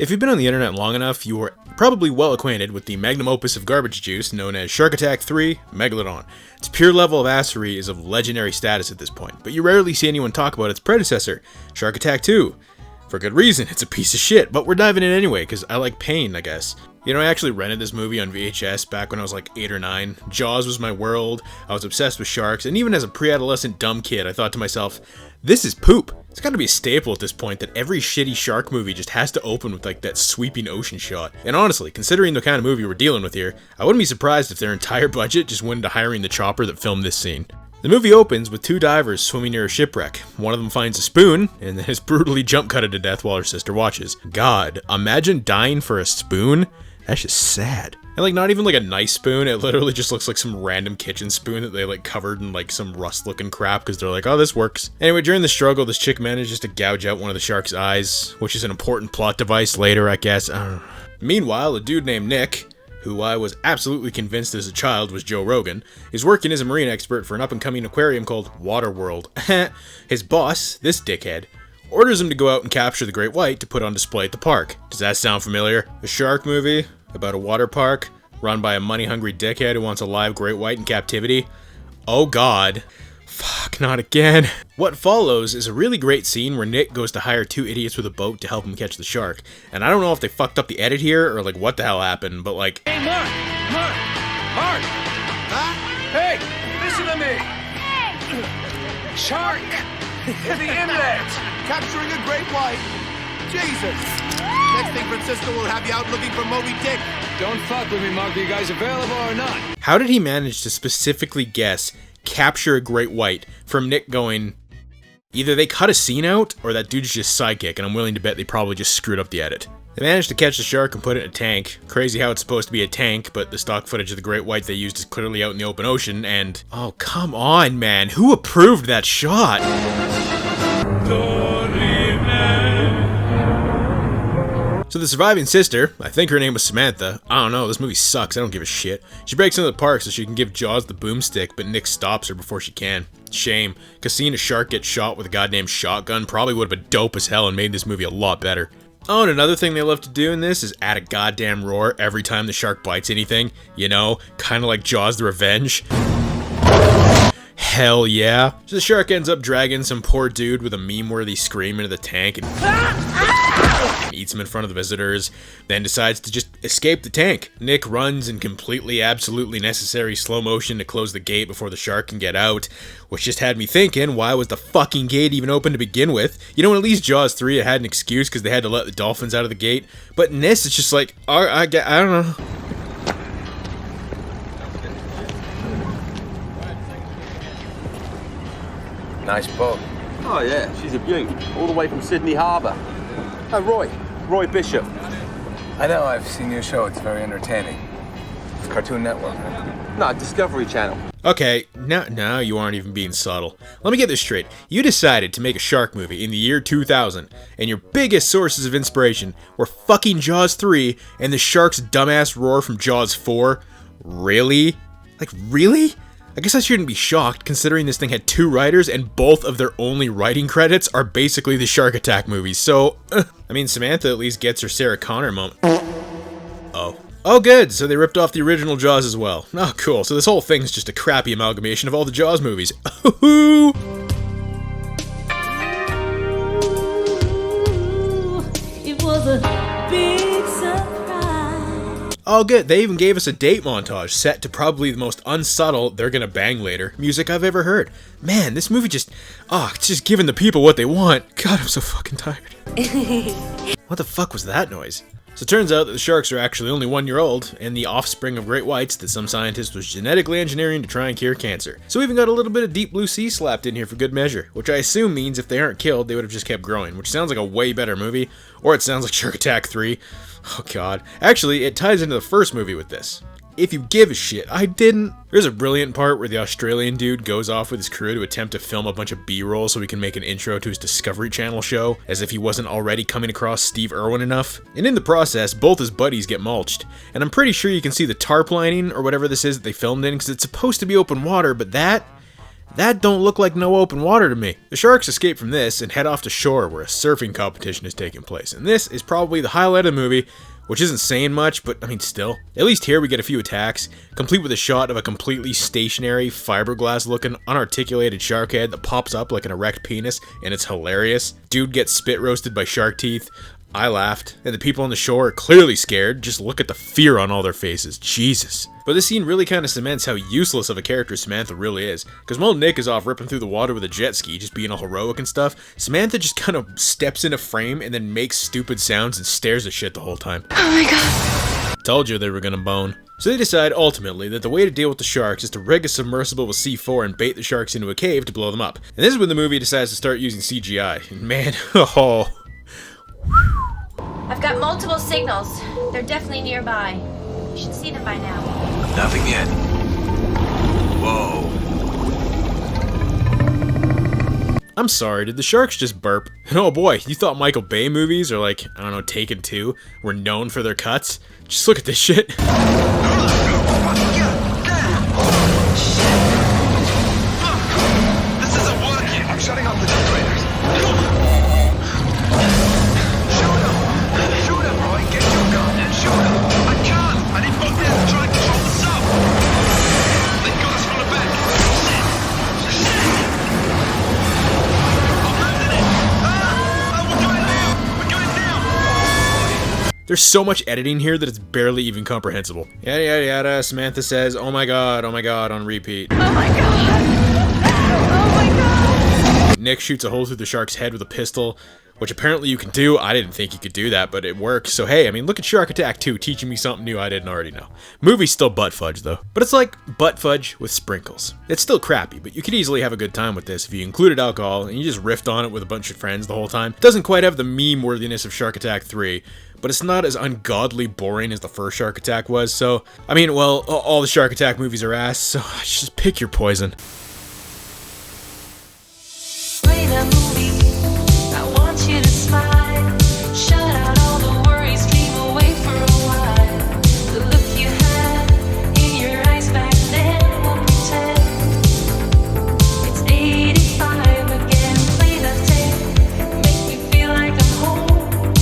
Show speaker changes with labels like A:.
A: If you've been on the internet long enough, you are probably well acquainted with the magnum opus of garbage juice known as Shark Attack 3 Megalodon. Its pure level of assery is of legendary status at this point, but you rarely see anyone talk about its predecessor, Shark Attack 2. For good reason, it's a piece of shit, but we're diving in anyway, because I like pain, I guess. You know, I actually rented this movie on VHS back when I was like 8 or 9. Jaws was my world, I was obsessed with sharks, and even as a pre-adolescent dumb kid, I thought to myself, this is poop. It's gotta be a staple at this point that every shitty shark movie just has to open with like that sweeping ocean shot. And honestly, considering the kind of movie we're dealing with here, I wouldn't be surprised if their entire budget just went into hiring the chopper that filmed this scene. The movie opens with two divers swimming near a shipwreck. One of them finds a spoon, and then is brutally jump cutted to death while her sister watches. God, imagine dying for a spoon? That's just sad. And like, not even like a nice spoon, it literally just looks like some random kitchen spoon that they like covered in like some rust looking crap because they're like, oh, this works. Anyway, during the struggle, this chick manages to gouge out one of the shark's eyes, which is an important plot device later, I guess. I don't know. Meanwhile, a dude named Nick, who I was absolutely convinced as a child was Joe Rogan, is working as a marine expert for an up-and-coming aquarium called Waterworld. His boss, this dickhead, orders him to go out and capture the great white to put on display at the park. Does that sound familiar? A shark movie about a water park run by a money-hungry dickhead who wants a live great white in captivity? Oh god. Fuck, not again. What follows is a really great scene where Nick goes to hire two idiots with a boat to help him catch the shark. And I don't know if they fucked up the edit here or like what the hell happened, but like...
B: Hey, Mark! Huh? Hey, listen to me! Hey. Shark! In the inlet!
C: Capturing a great white! Jesus! Next thing, Francisco will have you out looking for Moby Dick.
B: Don't fuck with me, Mark. Are you guys available or not?
A: How did he manage to specifically guess capture a great white from Nick going, either they cut a scene out or that dude's just psychic, and I'm willing to bet they probably just screwed up the edit. They managed to catch the shark and put it in a tank. Crazy how it's supposed to be a tank, but the stock footage of the great white they used is clearly out in the open ocean, and... oh, come on, man. Who approved that shot? So the surviving sister, I think her name was Samantha, I don't know, this movie sucks, I don't give a shit. She breaks into the park so she can give Jaws the boomstick, but Nick stops her before she can. Shame, because seeing a shark get shot with a goddamn shotgun probably would have been dope as hell and made this movie a lot better. Oh, and another thing they love to do in this is add a goddamn roar every time the shark bites anything, you know, kinda like Jaws the Revenge. Hell yeah. So the shark ends up dragging some poor dude with a meme-worthy scream into the tank and eats him in front of the visitors, then decides to just escape the tank. Nick runs in completely, absolutely necessary slow motion to close the gate before the shark can get out, which just had me thinking, why was the fucking gate even open to begin with? You know, at least Jaws 3 it had an excuse because they had to let the dolphins out of the gate, but in this it's just like, I don't know.
D: Nice boat. Oh yeah, she's a beaut. All the way from Sydney Harbour. Oh, Roy Bishop.
E: I know, I've seen your show. It's very entertaining. It's Cartoon Network, huh?
D: No, Discovery Channel.
A: Okay, now you aren't even being subtle. Let me get this straight. You decided to make a shark movie in the year 2000, and your biggest sources of inspiration were fucking Jaws 3 and the shark's dumbass roar from Jaws 4? Really? Like, really? I guess I shouldn't be shocked, considering this thing had two writers and both of their only writing credits are basically the Shark Attack movies, so... I mean, Samantha at least gets her Sarah Connor moment. Oh. Oh good, so they ripped off the original Jaws as well. Oh cool, so this whole thing's just a crappy amalgamation of all the Jaws movies. Ooh. It was a big surprise. Oh good, they even gave us a date montage set to probably the most unsubtle "they're gonna bang later" music I've ever heard. Man, this movie just... it's just giving the people what they want. God, I'm so fucking tired. What the fuck was that noise? So it turns out that the sharks are actually only 1 year old, and the offspring of great whites that some scientist was genetically engineering to try and cure cancer. So we even got a little bit of Deep Blue Sea slapped in here for good measure, which I assume means if they aren't killed, they would have just kept growing, which sounds like a way better movie, or it sounds like Shark Attack 3. Oh god. Actually, it ties into the first movie with this. If you give a shit, I didn't. There's a brilliant part where the Australian dude goes off with his crew to attempt to film a bunch of B-roll so he can make an intro to his Discovery Channel show, as if he wasn't already coming across Steve Irwin enough. And in the process, both his buddies get mulched. And I'm pretty sure you can see the tarp lining, or whatever this is that they filmed in, because it's supposed to be open water, but that That don't look like no open water to me. The sharks escape from this and head off to shore where a surfing competition is taking place, and this is probably the highlight of the movie, which isn't saying much, but I mean still. At least here we get a few attacks, complete with a shot of a completely stationary, fiberglass looking, unarticulated shark head that pops up like an erect penis, and it's hilarious. Dude gets spit roasted by shark teeth. I laughed, and the people on the shore are clearly scared. Just look at the fear on all their faces. Jesus. But this scene really kind of cements how useless of a character Samantha really is. Because while Nick is off ripping through the water with a jet ski, just being all heroic and stuff, Samantha just kind of steps in a frame and then makes stupid sounds and stares at shit the whole time.
F: Oh my god.
A: Told you they were gonna bone. So they decide, ultimately, that the way to deal with the sharks is to rig a submersible with C4 and bait the sharks into a cave to blow them up. And this is when the movie decides to start using CGI. And man, oh...
F: I've got multiple signals. They're definitely nearby. You should see them by now.
B: Nothing yet. Whoa.
A: I'm sorry, did the sharks just burp? And oh boy, you thought Michael Bay movies, or like, I don't know, Taken 2, were known for their cuts? Just look at this shit.
B: This isn't working. I'm shutting off the generators. Shoot him, Roy. Get your gun and shoot him. I can't. I need both hands to try to control the sub. They got us from the back. Shit. I'm losing it. We're going down. We're going down.
A: There's so much editing here that it's barely even comprehensible. Yada yada yada, Samantha says, oh my god, on repeat.
F: Oh my god. Oh my god.
A: Nick shoots a hole through the shark's head with a pistol, which apparently you can do. I didn't think you could do that, but it works. So hey, I mean, look at Shark Attack 2 teaching me something new I didn't already know. Movie's still butt fudge though, but it's like butt fudge with sprinkles. It's still crappy, but you could easily have a good time with this if you included alcohol and you just riffed on it with a bunch of friends the whole time. It doesn't quite have the meme worthiness of Shark Attack 3, but it's not as ungodly boring as the first Shark Attack was. So, I mean, well, all the Shark Attack movies are ass, so just pick your poison.